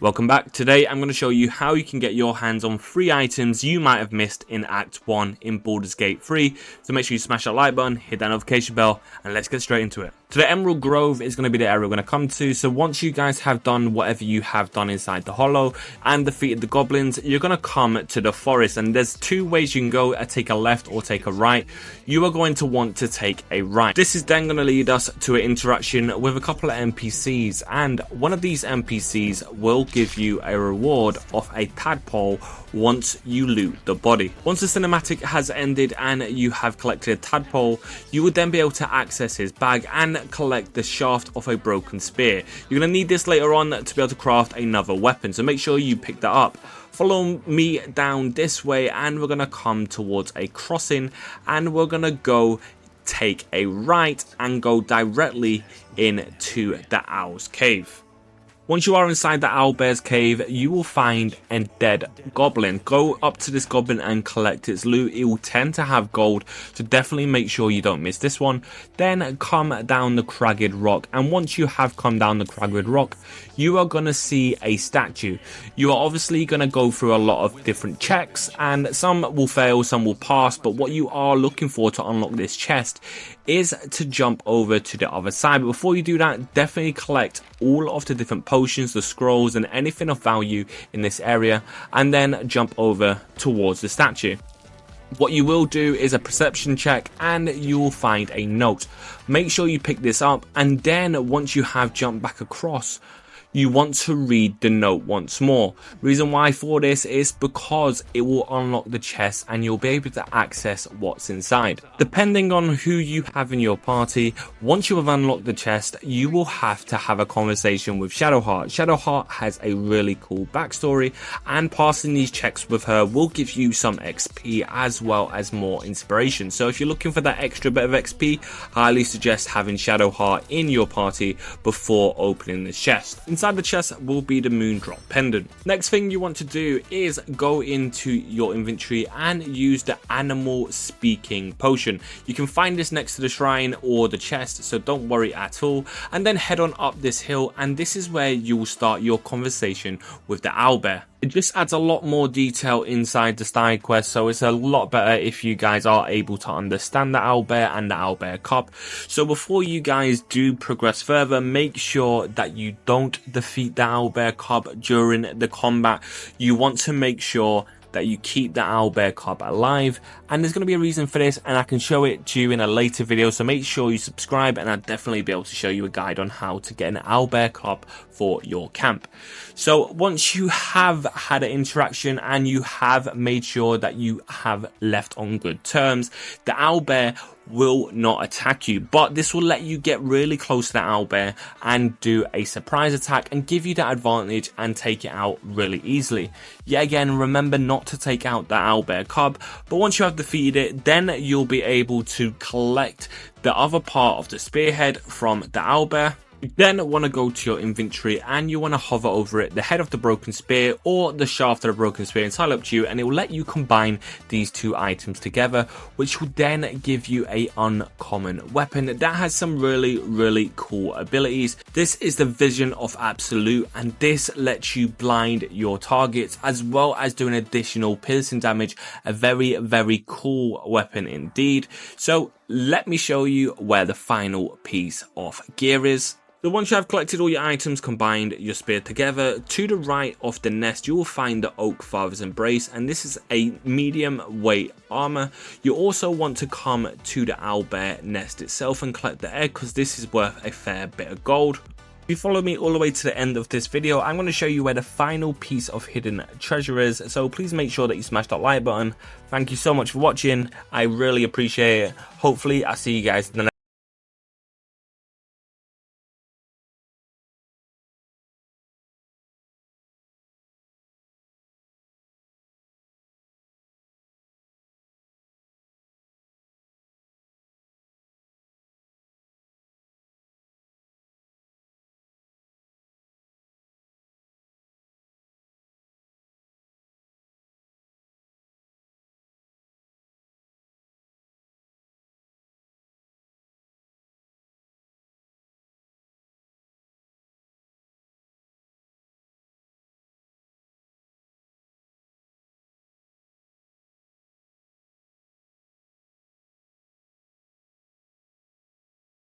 Welcome back. Today I'm going to show you how you can get your hands on 3 items you might have missed in Act 1 in Baldur's Gate 3. So make sure you smash that like button, hit that notification bell, and let's get straight into it. So the Emerald Grove is going to be the area we're going to come to. So once you guys have done whatever you have done inside the hollow and defeated the goblins, you're going to come to the forest. And there's 2 ways you can go, take a left or take a right. You are going to want to take a right. This is then going to lead us to an interaction with a couple of NPCs. And one of these NPCs will give you a reward of a tadpole once you loot the body. Once the cinematic has ended and you have collected a tadpole, you would then be able to access his bag and collect the shaft of a broken spear. You're going to need this later on to be able to craft another weapon, so make sure you pick that up. Follow me down this way and we're going to come towards a crossing and we're going to go take a right and go directly into the Owl's Cave. Once you are inside the owlbear's cave, you will find a dead goblin. Go up to this goblin and collect its loot. It will tend to have gold, so definitely make sure you don't miss this one. Then come down the cragged rock, and once you have come down the cragged rock, you are going to see a statue. You are obviously going to go through a lot of different checks, and some will fail, some will pass, but what you are looking for to unlock this chest is to jump over to the other side. But before you do that, definitely collect all of the different potions, the scrolls, and anything of value in this area, and then jump over towards the statue. What you will do is a perception check and you will find a note. Make sure you pick this up, and then once you have jumped back across, you want to read the note once more. Reason why for this is because it will unlock the chest and you'll be able to access what's inside. Depending on who you have in your party, once you have unlocked the chest, you will have to have a conversation with Shadowheart. Shadowheart has a really cool backstory, and passing these checks with her will give you some XP as well as more inspiration. So if you're looking for that extra bit of XP, I highly suggest having Shadowheart in your party before opening this chest. Inside the chest will be the Moondrop Pendant. Next thing you want to do is go into your inventory and use the Animal Speaking Potion. You can find this next to the shrine or the chest, so don't worry at all. And then head on up this hill, and this is where you will start your conversation with the owlbear. It just adds a lot more detail inside the side quest, so it's a lot better if you guys are able to understand the owlbear and the owlbear cup. So before you guys do progress further, make sure that you don't defeat the owlbear cup during the combat. You want to make sure that you keep the owlbear cub alive, and there's going to be a reason for this, and I can show it to you in a later video, so make sure you subscribe and I'll definitely be able to show you a guide on how to get an owlbear cub for your camp. So once you have had an interaction and you have made sure that you have left on good terms, the owlbear will not attack you, but this will let you get really close to the owlbear and do a surprise attack and give you that advantage and take it out really easily. Yet again, remember not to take out the owlbear cub, but once you have defeated it, then you'll be able to collect the other part of the spearhead from the owlbear. You then want to go to your inventory and you want to hover over it, the head of the broken spear or the shaft of the broken spear, entirely up to you, and it will let you combine these 2 items together, which will then give you a uncommon weapon that has some really cool abilities. This is the Vision of Absolute, and this lets you blind your targets as well as doing additional piercing damage. A very cool weapon indeed. So let me show you where the final piece of gear is. So once you have collected all your items, combined your spear together, to the right of the nest you will find the Oak Father's Embrace, and this is a medium weight armor. You also want to come to the owlbear nest itself and collect the egg, because this is worth a fair bit of gold. If you follow me all the way to the end of this video, I'm going to show you where the final piece of hidden treasure is, so please make sure that you smash that like button. Thank you so much for watching, I really appreciate it. Hopefully I'll see you guys in the next